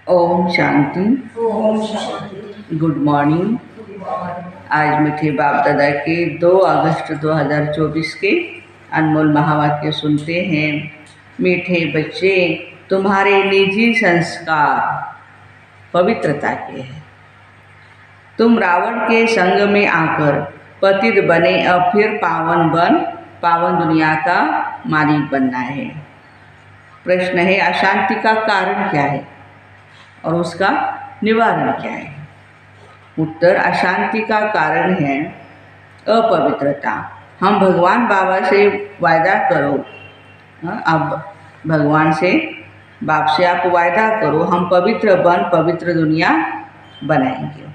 ओम शांति। ओम शांति। Good morning. Good morning. आज मीठे बाप दादा के 2 अगस्त 2024 के अनमोल महावाक्य सुनते हैं। मीठे बच्चे, तुम्हारे निजी संस्कार पवित्रता के हैं। तुम रावण के संग में आकर पतित बने, अब फिर पावन दुनिया का मालिक बनना है। प्रश्न है, अशांति का कारण क्या है और उसका निवारण क्या है? उत्तर, अशांति का कारण है अपवित्रता। हम भगवान बाबा से वायदा करो, अब भगवान से बाप से आप वायदा करो, हम पवित्र दुनिया बनाएंगे।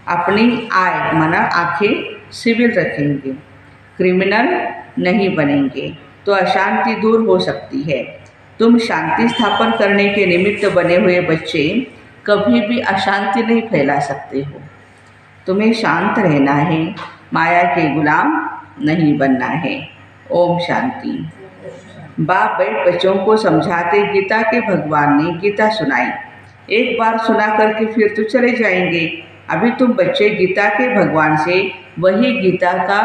अपनी आय माना आंखें सिविल रखेंगे, क्रिमिनल नहीं बनेंगे, तो अशांति दूर हो सकती है। तुम शांति स्थापन करने के निमित्त बने हुए बच्चे कभी भी अशांति नहीं फैला सकते हो। तुम्हें शांत रहना है, माया के गुलाम नहीं बनना है। ओम शांति। बाप बैठ बच्चों को समझाते, गीता के भगवान ने गीता सुनाई। एक बार सुना करके फिर तो चले जाएंगे। अभी तुम बच्चे गीता के भगवान से वही गीता का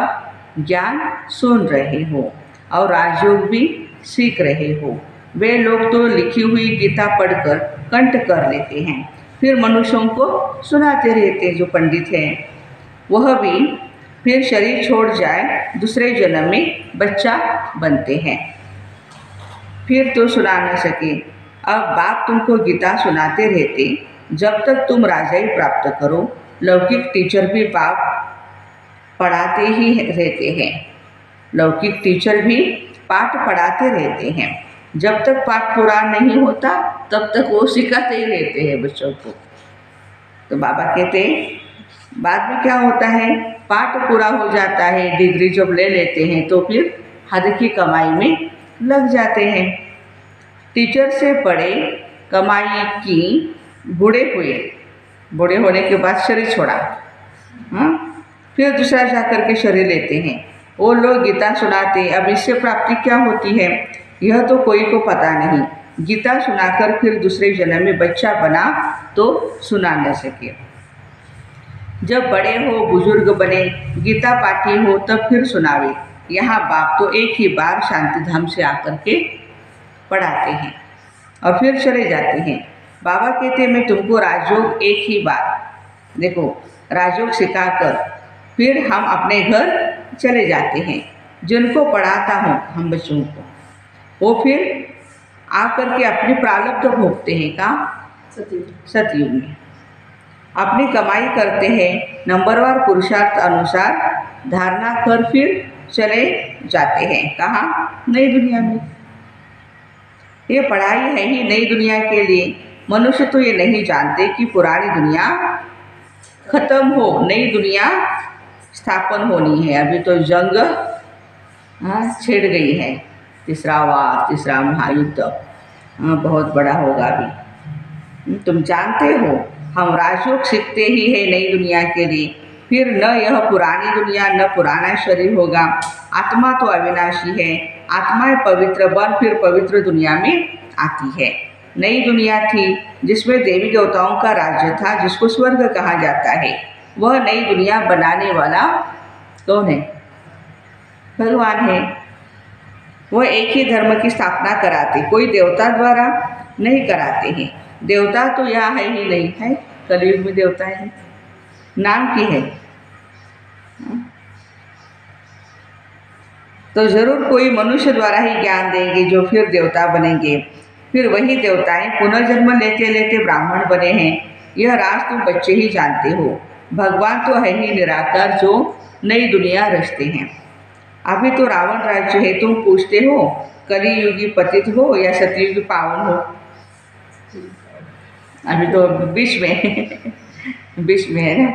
ज्ञान सुन रहे हो और राजयोग भी सीख रहे हो। वे लोग तो लिखी हुई गीता पढ़कर कंठ कर लेते हैं, फिर मनुष्यों को सुनाते रहते हैं। जो पंडित हैं वह भी फिर शरीर छोड़ जाए दूसरे जन्म में बच्चा बनते हैं, फिर तो सुना न सके। अब बाप तुमको गीता सुनाते रहते जब तक तुम राजाई प्राप्त करो। लौकिक टीचर भी बाप पढ़ाते ही रहते हैं, लौकिक टीचर भी पाठ पढ़ाते रहते हैं। जब तक पाठ पूरा नहीं होता तब तक वो सिखाते ही रहते हैं बच्चों को। तो बाबा कहते हैं बाद में क्या होता है, पाठ पूरा हो जाता है, डिग्री जब ले लेते हैं तो फिर हद की कमाई में लग जाते हैं। टीचर से पढ़े, कमाई की, बूढ़े होने के बाद शरीर छोड़ा, फिर दूसरा जाकर के शरीर लेते हैं। वो लोग गीता सुनाते। अब इससे प्राप्ति क्या होती है यह तो कोई को पता नहीं। गीता सुनाकर फिर दूसरे जन्म में बच्चा बना तो सुना न सके। जब बड़े हो, बुजुर्ग बने, गीता पाठी हो, तब फिर सुनावे। यहाँ बाप तो एक ही बार शांति धाम से आकर के पढ़ाते हैं और फिर चले जाते हैं। बाबा कहते मैं तुमको राजयोग एक ही बार, देखो, राजयोग सिखाकर फिर हम अपने घर चले जाते हैं। जिनको पढ़ाता हूँ हम बच्चों को, वो फिर आकर के अपनी प्रारब्ध भोगते हैं। कहाँ? सतयुग में अपनी कमाई करते हैं, नंबरवार पुरुषार्थ अनुसार धारणा कर फिर चले जाते हैं। कहाँ? नई दुनिया में। ये पढ़ाई है ही नई दुनिया के लिए। मनुष्य तो ये नहीं जानते कि पुरानी दुनिया खत्म हो, नई दुनिया स्थापन होनी है। अभी तो जंग छिड़ गई है, तीसरा वार, तीसरा महायुद्ध बहुत बड़ा होगा अभी। तुम जानते हो हम राजयोग सीखते ही है नई दुनिया के लिए। फिर न यह पुरानी दुनिया न पुराना शरीर होगा। आत्मा तो अविनाशी है, आत्माएं पवित्र बन फिर पवित्र दुनिया में आती है। नई दुनिया थी जिसमें देवी देवताओं का राज्य था, जिसको स्वर्ग कहा जाता है। वह नई दुनिया बनाने वाला कौन है? भगवान है। वह एक ही धर्म की स्थापना कराते, कोई देवता द्वारा नहीं कराते हैं। देवता तो यहाँ है ही नहीं है, कलयुग में देवता है, नाम की है। तो जरूर कोई मनुष्य द्वारा ही ज्ञान देंगे जो फिर देवता बनेंगे। फिर वही देवताएं पुनर्जन्म लेते लेते ब्राह्मण बने हैं। यह राज तुम बच्चे ही जानते हो। भगवान तो है ही निराकार जो नई दुनिया रचते हैं। अभी तो रावण राज्य है। तुम पूछते हो कलियुगी पतित हो या सतयुगी पावन हो? अभी तो बीच में है ना,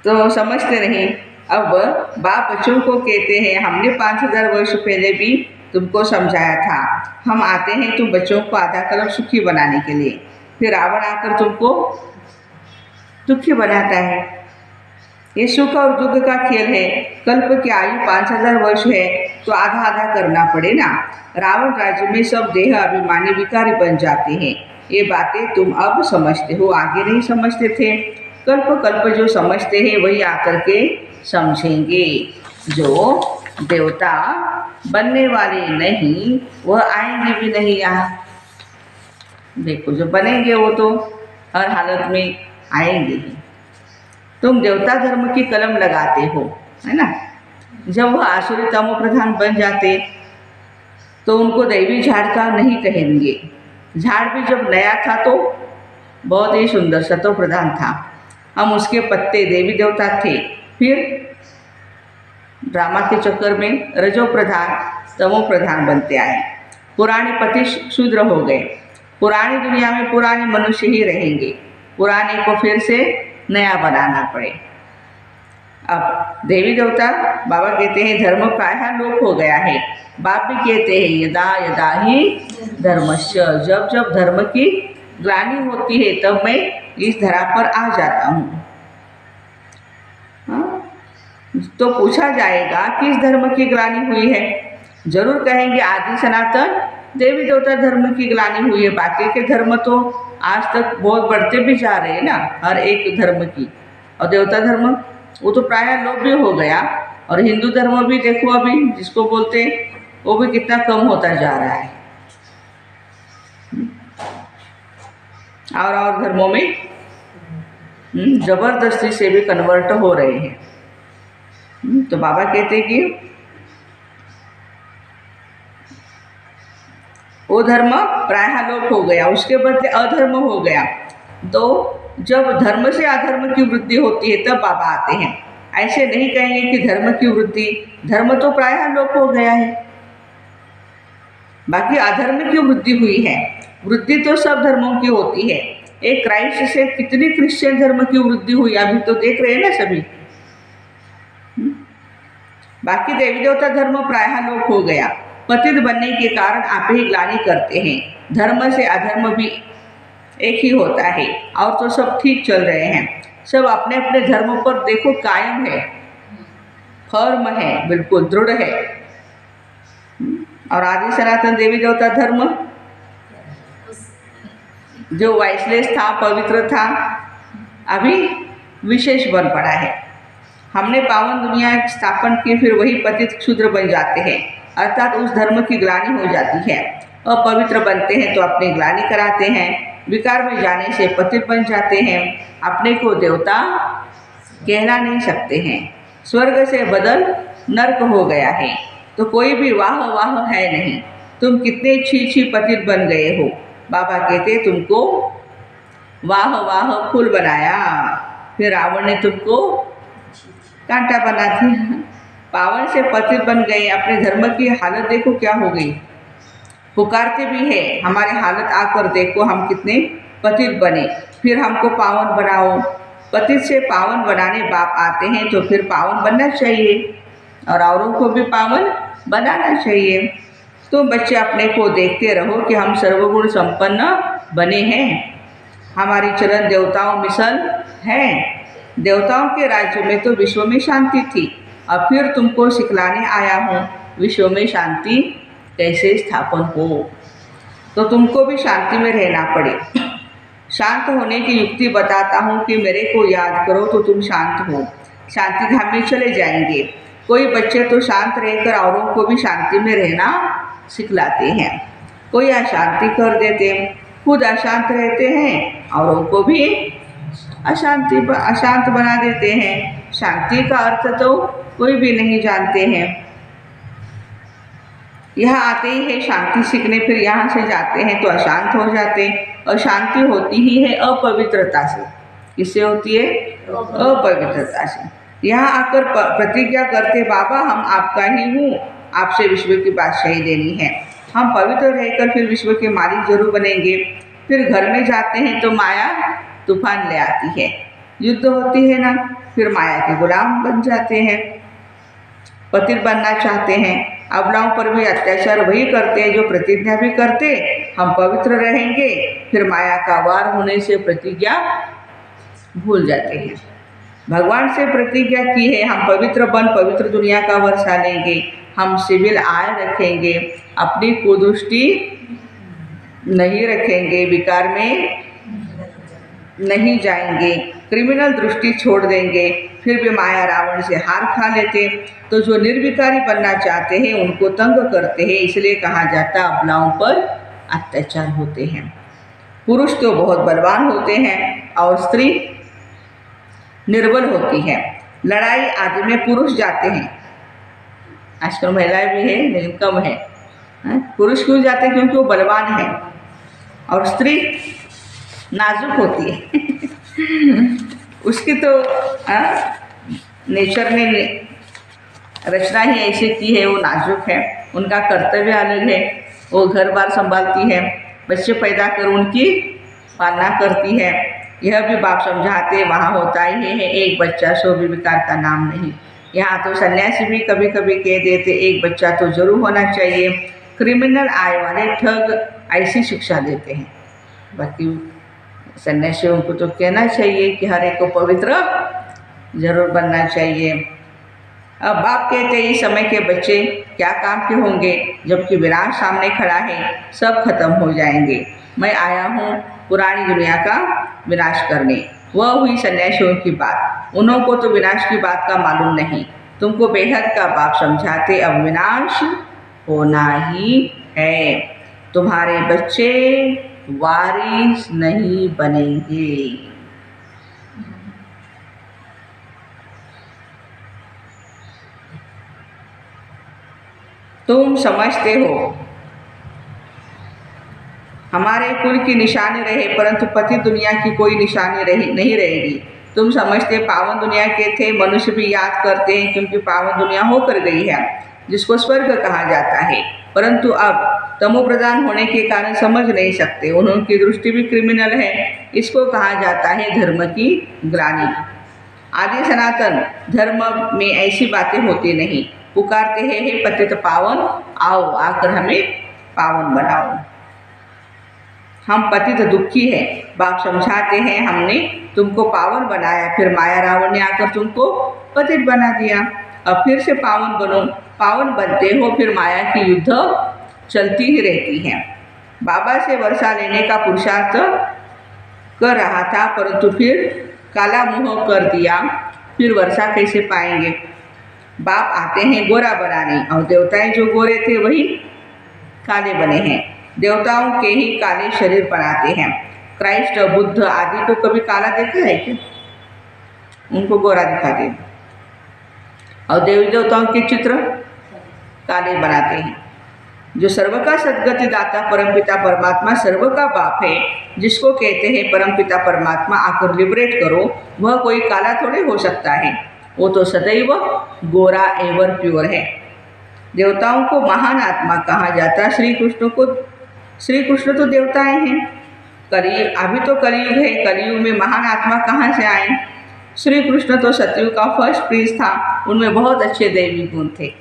तो समझते नहीं। अब बाप बच्चों को कहते हैं हमने 5000 वर्ष पहले भी तुमको समझाया था। हम आते हैं तुम बच्चों को आधा कल्प सुखी बनाने के लिए, फिर रावण आकर तुमको दुखी बनाता है। ये सुख और दुख का खेल है। कल्प की आयु 5000 वर्ष है तो आधा आधा करना पड़े ना। रावण राज्य में सब देह अभिमानी विकारी बन जाते हैं। ये बातें तुम अब समझते हो, आगे नहीं समझते थे। कल्प कल्प जो समझते हैं वही आकर के समझेंगे। जो देवता बनने वाले नहीं वह आएंगे भी नहीं यहाँ। देखो जो बनेंगे वो तो हर हालत में आएंगे ही। तुम देवता धर्म की कलम लगाते हो, है ना। जब वह आसुरी तमो प्रधान बन जाते तो उनको दैवी झाड़ का नहीं कहेंगे। झाड़ भी जब नया था तो बहुत ही सुंदर सतो प्रधान था, हम उसके पत्ते देवी देवता थे। फिर ड्रामा के चक्कर में रजो प्रधान तमो प्रधान बनते आए। पुराने पति शूद्र हो गए। पुरानी दुनिया में पुराने मनुष्य ही रहेंगे, पुराने को फिर से नया बनाना पड़े। अब देवी देवता बाबा कहते हैं धर्म प्रायः लोप हो गया है। बाप भी कहते हैं यदा यदा ही धर्मस्य, जब जब धर्म की ग्लानि होती है तब मैं इस धरा पर आ जाता हूँ। तो पूछा जाएगा किस धर्म की ग्लानि हुई है। जरूर कहेंगे आदि सनातन देवी देवता धर्म की ग्लानि हुई है। बाकी के धर्म तो आज तक बहुत बढ़ते भी जा रहे हैं ना, हर एक धर्म की। और देवता धर्म वो तो प्रायः लोप भी हो गया। और हिंदू धर्म भी देखो अभी जिसको बोलते हैं वो भी कितना कम होता जा रहा है। और धर्मों में जबरदस्ती से भी कन्वर्ट हो रहे हैं। तो बाबा कहते हैं कि वो धर्म प्रायः लोप हो गया, उसके बदले अधर्म हो गया। तो जब धर्म से अधर्म की वृद्धि होती है तब बाबा आते हैं। ऐसे नहीं कहेंगे कि धर्म की वृद्धि, धर्म तो प्रायः लोप हो गया है, बाकी अधर्म की वृद्धि हुई है। वृद्धि तो सब धर्मों की होती है। एक क्राइस्ट से कितनी क्रिश्चियन धर्म की वृद्धि हुई अभी तो देख रहे हैं ना सभी। बाकी देवी देवता धर्म प्रायः लोप हो गया। पतित बनने के कारण आप ही ग्लानि करते हैं। धर्म से अधर्म भी एक ही होता है और तो सब ठीक चल रहे हैं। सब अपने अपने धर्म पर देखो कायम है, फर्म है, बिल्कुल दृढ़ है। और आदि सनातन देवी देवता धर्म जो वाइसलेस था, पवित्र था, अभी विशेष बन पड़ा है। हमने पावन दुनिया स्थापन की, फिर वही पतित क्षुद्र बन जाते हैं, अर्थात उस धर्म की ग्लानि हो जाती है। अपवित्र बनते हैं तो अपनी ग्लानि कराते हैं। विकार में जाने से पतित बन जाते हैं, अपने को देवता कहला नहीं सकते हैं। स्वर्ग से बदल नर्क हो गया है तो कोई भी वाह वाह है नहीं। तुम कितने छी पतित बन गए हो। बाबा कहते तुमको वाह वाह फूल बनाया, फिर रावण ने तुमको कांटा बना दिया। पावन से पतित बन गए। अपने धर्म की हालत देखो क्या हो गई। पुकारते भी है हमारे हालत आकर देखो हम कितने पतित बने, फिर हमको पावन बनाओ। पतित से पावन बनाने बाप आते हैं तो फिर पावन बनना चाहिए और औरों को भी पावन बनाना चाहिए। तो बच्चे अपने को देखते रहो कि हम सर्वगुण संपन्न बने हैं। हमारी चरण देवताओं मिसल है। देवताओं के राज्य में तो विश्व में शांति थी, अब फिर तुमको सिखलाने आया हूँ विश्व में शांति कैसे स्थापन हो। तो तुमको भी शांति में रहना पड़े। शांत होने की युक्ति बताता हूँ कि मेरे को याद करो तो तुम शांत हो, शांति धाम में चले जाएंगे। कोई बच्चे तो शांत रहकर औरों को भी शांति में रहना सिखलाते हैं, कोई अशांति कर देते, खुद अशांत रहते हैं औरों को भी अशांत बना देते हैं। शांति का अर्थ तो कोई भी नहीं जानते हैं। यहाँ आते ही है शांति सीखने, फिर यहाँ से जाते हैं तो अशांत हो जाते हैं। अशांति होती ही है अपवित्रता से। किससे होती है? अपवित्रता से। यहाँ आकर प्रतिज्ञा करते बाबा हम आपका ही हूँ, आपसे विश्व की बादशाही देनी है। हम पवित्र रहकर फिर विश्व के मालिक जरूर बनेंगे। फिर घर में जाते हैं तो माया तूफान ले आती है, युद्ध होती है ना, फिर माया के गुलाम बन जाते हैं। पतित बनना चाहते हैं, अबलाओं पर भी अत्याचार वही करते हैं जो प्रतिज्ञा भी करते हम पवित्र रहेंगे, फिर माया का वार होने से प्रतिज्ञा भूल जाते हैं। भगवान से प्रतिज्ञा की है हम पवित्र बन पवित्र दुनिया का वर्षा लेंगे, हम सिविल आय रखेंगे, अपनी कुदृष्टि नहीं रखेंगे, विकार में नहीं जाएंगे, क्रिमिनल दृष्टि छोड़ देंगे, फिर भी माया रावण से हार खा लेते। तो जो निर्विकारी बनना चाहते हैं उनको तंग करते हैं, इसलिए कहा जाता है अबलाओं पर अत्याचार होते हैं। पुरुष तो बहुत बलवान होते हैं और स्त्री निर्बल होती है। लड़ाई आदि में पुरुष जाते हैं, आजकल महिलाएं भी है लेकिन कम है। पुरुष क्यों जाते हैं? क्योंकि वो बलवान है और स्त्री नाजुक होती है। उसकी तो नेचर ने रचना ही ऐसी की है, वो नाजुक है, उनका कर्तव्य अलग है। वो घर बार संभालती है, बच्चे पैदा कर उनकी पालना करती है। यह भी बाप समझाते वहाँ होता ही है एक बच्चा सो भी विकार का नाम नहीं। यहाँ तो सन्यासी भी कभी कभी कह देते एक बच्चा तो जरूर होना चाहिए। क्रिमिनल आय वाले ठग ऐसी शिक्षा देते हैं। बाकी सन्यासियों को तो कहना चाहिए कि हर एक को पवित्र जरूर बनना चाहिए। अब बाप कहते इस समय के बच्चे क्या काम के होंगे, जबकि विनाश सामने खड़ा है, सब खत्म हो जाएंगे। मैं आया हूँ पुरानी दुनिया का विनाश करने। वह हुई सन्यासियों की बात। उन्हों को तो विनाश की बात का मालूम नहीं। तुमको बेहद का बाप समझाते अब विनाश होना ही है। तुम्हारे बच्चे वारिस नहीं बनेंगे। तुम समझते हो हमारे कुल की निशानी रहे, परंतु पति दुनिया की कोई निशानी नहीं रहेगी। तुम समझते पावन दुनिया के थे, मनुष्य भी याद करते हैं क्योंकि पावन दुनिया होकर गई है, जिसको स्वर्ग कहा जाता है। परंतु अब तमो प्रधान होने के कारण समझ नहीं सकते। उनकी दृष्टि भी क्रिमिनल है। इसको कहा जाता है धर्म की ग्लानि। आदि सनातन धर्म में ऐसी बातें होती नहीं। पुकारते हैं हे पतित पावन, आओ आकर हमें पावन बनाओ। हम पतित दुखी है। बाप समझाते हैं हमने तुमको पावन बनाया, फिर माया रावण ने आकर तुमको पतित बना दिया। अब फिर से पावन बनो। पावन बनते हो, फिर माया की युद्ध चलती ही रहती है। बाबा से वर्षा लेने का पुरुषार्थ कर रहा था, परंतु फिर काला मुंह कर दिया, फिर वर्षा कैसे पाएंगे। बाप आते हैं गोरा बनाने, और देवताएं जो गोरे थे वही काले बने हैं। देवताओं के ही काले शरीर बनाते हैं। क्राइस्ट बुद्ध आदि को कभी काला देखा है क्या? उनको गोरा दिखाते हैं। और देवी देवताओं के चित्र काले बनाते हैं। जो सर्व का सद्गति दाता परमपिता परमात्मा सर्व का बाप है, जिसको कहते हैं परमपिता परमात्मा आकर लिबरेट करो, वह कोई काला थोड़े हो सकता है। वो तो सदैव गोरा एवर प्योर है। देवताओं को महान आत्मा कहा जाता है। श्री कृष्ण तो देवताएं हैं। अभी तो कलयुग है, कलयुग में महान आत्मा कहाँ से आए? श्री कृष्ण तो सतयुग का फर्स्ट प्रिंस था। उनमें बहुत अच्छे दैवी गुण थे।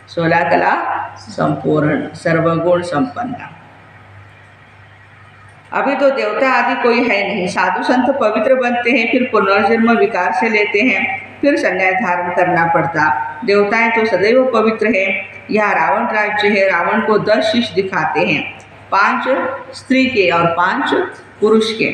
16 कला संपूर्ण, सर्वगुण संपन्न। अभी तो देवता आदि कोई है नहीं। साधु संत पवित्र बनते हैं, फिर पुनर्जन्म विकार से लेते हैं, फिर संन्यास धारण करना पड़ता। देवताएं तो सदैव पवित्र है। यह रावण राज्य है। रावण को 10 शिष्य दिखाते हैं, 5 स्त्री के और 5 पुरुष के।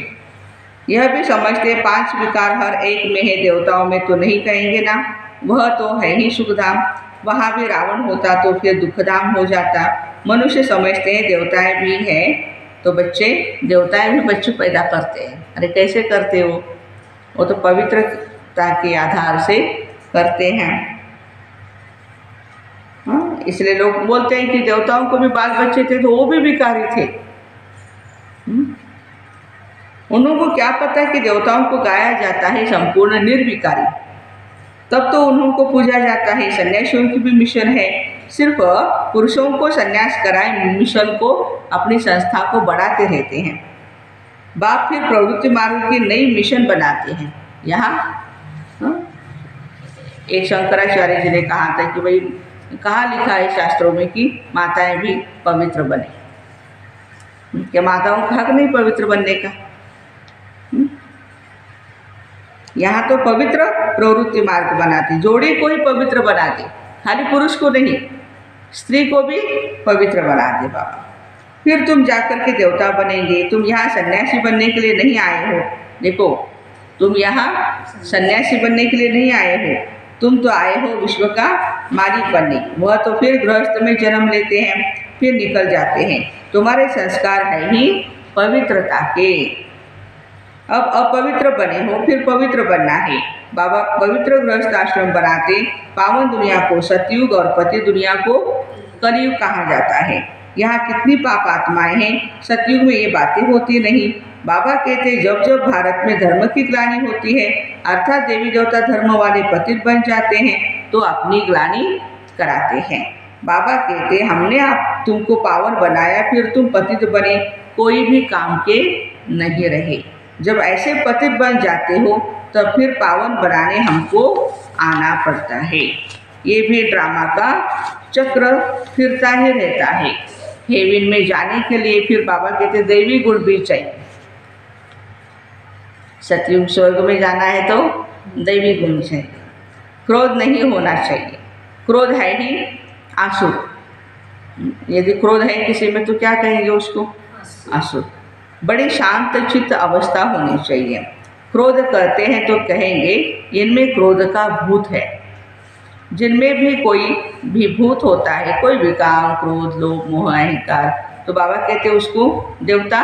यह भी समझते 5 विकार हर एक में है। देवताओं में तो नहीं कहेंगे ना, वह तो है ही सुखधाम। वहाँ भी रावण होता तो फिर दुखधाम हो जाता। मनुष्य समझते हैं देवताएं भी है तो देवताएं भी बच्चे पैदा करते हैं। अरे कैसे करते हो? वो तो पवित्रता के आधार से करते हैं। इसलिए लोग बोलते हैं कि देवताओं को भी बाल बच्चे थे तो वो भी विकारी थे। उन्होंने क्या पता कि देवताओं को गाया जाता है संपूर्ण निर्विकारी, तब तो उन्होंने पूजा जाता है। सन्यासियों की भी मिशन है, सिर्फ पुरुषों को सन्यास कराए मिशन को, अपनी संस्था को बढ़ाते रहते हैं। बाप फिर प्रवृत्ति मार्ग की नई मिशन बनाते हैं। यहाँ एक शंकराचार्य जी ने कहा था कि भाई कहाँ लिखा है शास्त्रों में कि माताएं भी पवित्र बने? क्या माताओं का हक नहीं पवित्र बनने का? यहाँ तो पवित्र प्रवृत्ति मार्ग बनाते, जोड़ी को ही पवित्र बनाते, खाली पुरुष को नहीं, स्त्री को भी पवित्र बनाते बाबा। फिर तुम जाकर के देवता बनेंगे। तुम यहाँ सन्यासी बनने के लिए नहीं आए हो। देखो, तुम यहाँ सन्यासी बनने के लिए नहीं आए हो, तुम तो आए हो विश्व का मालिक बनने। वह तो फिर गृहस्थ में जन्म लेते हैं, फिर निकल जाते हैं। तुम्हारे संस्कार है ही पवित्रता के। अब अपवित्र बने हो, फिर पवित्र बनना है। बाबा पवित्र गृहस्थ आश्रम बनाते, पावन दुनिया को सतयुग और पति दुनिया को कलयुग कहा जाता है। यहाँ कितनी पाप आत्माएं हैं, सतयुग में ये बातें होती नहीं। बाबा कहते जब जब भारत में धर्म की ग्लानि होती है, अर्थात देवी देवता धर्म वाले पतित बन जाते हैं, तो अपनी ग्लानि कराते हैं। बाबा कहते हमने आप तुमको पावन बनाया, फिर तुम पतित बने, कोई भी काम के नहीं रहे। जब ऐसे पतित बन जाते हो तब फिर पावन बनाने हमको आना पड़ता है। ये भी ड्रामा का चक्र फिरता ही रहता है। हेवन में जाने के लिए फिर बाबा कहते दैवी गुण भी चाहिए। सतयुग स्वर्ग में जाना है तो दैवी गुण चाहिए, क्रोध नहीं होना चाहिए। क्रोध है ही आसुर। यदि क्रोध है किसी में तो क्या कहेंगे उसको? आसुर। बड़ी शांत चित्त अवस्था होनी चाहिए। क्रोध करते हैं तो कहेंगे इनमें क्रोध का भूत है। जिनमें भी कोई भी भूत होता है, कोई भी काम, क्रोध, लोभ, मोह, अहंकार, तो बाबा कहते उसको देवता,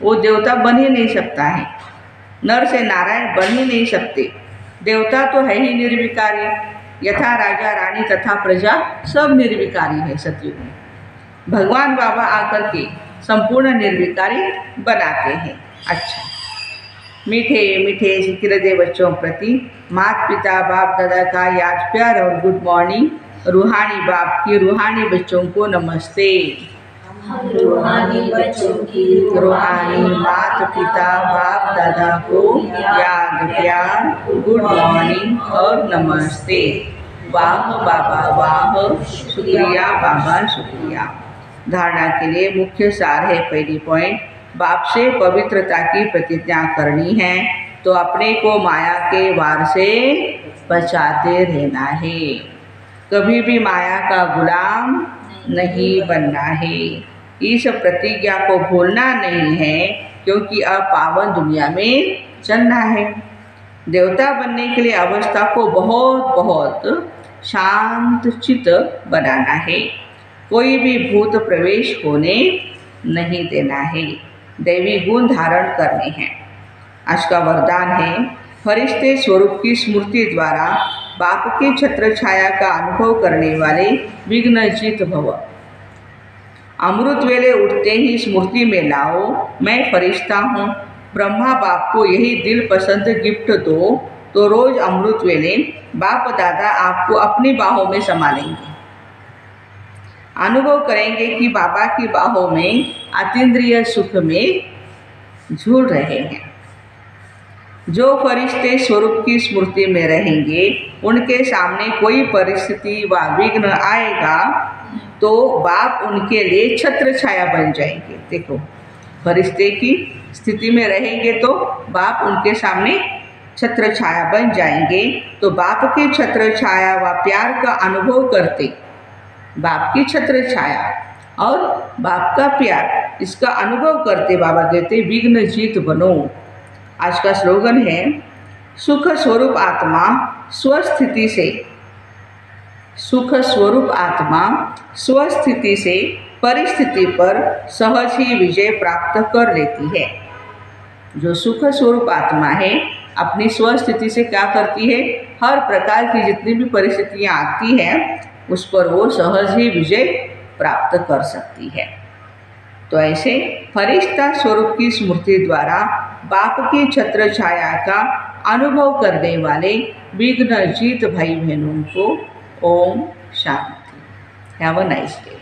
वो देवता बन ही नहीं सकता है। नर से नारायण बन ही नहीं सकते। देवता तो है ही निर्विकारी। यथा राजा रानी तथा प्रजा सब निर्विकारी है सतयुग में। भगवान बाबा आकर के संपूर्ण निर्विकारी बनाते हैं। अच्छा, मीठे मीठे सिकिरदे बच्चों प्रति माता पिता बाप दादा का याद प्यार और गुड मॉर्निंग। रूहानी बाप की रूहानी बच्चों को नमस्ते। रूहानी बच्चों की रूहानी माता पिता बाप दादा को याद प्यार, गुड मॉर्निंग और नमस्ते। वाह बाबा वाह, शुक्रिया बाबा शुक्रिया। धारणा के लिए मुख्य सार है, पहली पॉइंट, बाप से पवित्रता की प्रतिज्ञा करनी है तो अपने को माया के वार से बचाते रहना है। कभी भी माया का गुलाम नहीं बनना है। इस प्रतिज्ञा को भूलना नहीं है, क्योंकि अब पावन दुनिया में चलना है। देवता बनने के लिए अवस्था को बहुत बहुत शांत चित्त बनाना है। कोई भी भूत प्रवेश होने नहीं देना है। दैवी गुण धारण करने हैं। आज का वरदान है, फरिश्ते स्वरूप की स्मृति द्वारा बाप की छत्र छाया का अनुभव करने वाले विघ्नजीत भव। अमृत वेले उठते ही स्मृति में लाओ, मैं फरिश्ता हूँ। ब्रह्मा बाप को यही दिल पसंद गिफ्ट दो, तो रोज अमृत वेले बाप दादा आपको अपनी बाहों में संभालेंगे। अनुभव करेंगे कि बाबा की बाहों में अतीन्द्रिय सुख में झूल रहे हैं। जो फरिश्ते स्वरूप की स्मृति में रहेंगे, उनके सामने कोई परिस्थिति व विघ्न आएगा तो बाप उनके लिए छत्र छाया बन जाएंगे। देखो, फरिश्ते की स्थिति में रहेंगे तो बाप उनके सामने छत्र छाया बन जाएंगे। तो बाप की छत्र छाया व प्यार का अनुभव करते, बाप की छत्र छाया और बाप का प्यार, इसका अनुभव करते बाबा कहते विघ्न जीत बनो। आज का स्लोगन है, सुख स्वरूप आत्मा स्वस्थिति से, सुख स्वरूप आत्मा स्वस्थिति से परिस्थिति पर सहज ही विजय प्राप्त कर लेती है। जो सुख स्वरूप आत्मा है, अपनी स्वस्थिति से क्या करती है? हर प्रकार की जितनी भी परिस्थितियाँ आती हैं, उस पर वो सहज ही विजय प्राप्त कर सकती है। तो ऐसे फरिश्ता स्वरूप की स्मृति द्वारा बाप की छत्र छाया का अनुभव करने वाले विघ्न जीत भाई बहनों को ओम शांति। Have a nice day.